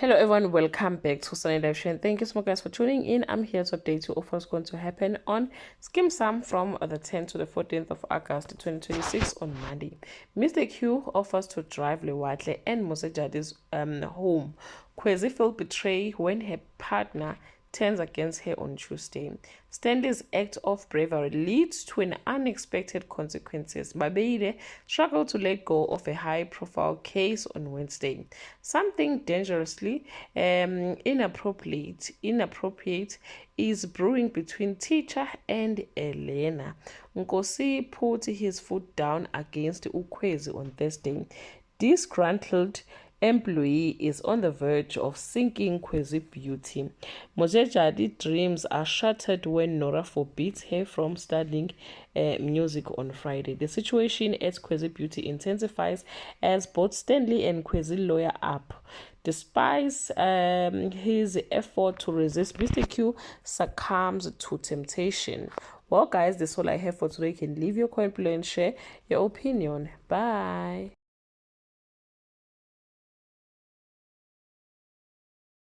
Hello everyone, welcome back to Sunny Live Show, and thank you so much guys for tuning in. I'm here to update you of what's going to happen on Skeem Saam from the 10th to the 14th of August 2026 on Monday. Mr. Q offers to drive Lewatle and Mosejadi's home. Kwezi felt betrayed when her partner turns against her on Tuesday. Stanley's act of bravery leads to an unexpected consequences. Babeide struggled to let go of a high-profile case on Wednesday. Something dangerously inappropriate is brewing between Teacher and Elena. Nkosi put his foot down against Ukwezi on Thursday. Disgruntled employee is on the verge of sinking Kwezi beauty. Mosejadi's dreams are shattered when Nora forbids her from studying music on Friday. The situation at Kwezi beauty intensifies as both Stanley and Kwezi lawyer up. Despite his effort to resist, Mr. Q succumbs to temptation. Well guys, that's all I have for today. You can leave your comment below and share your opinion. Bye.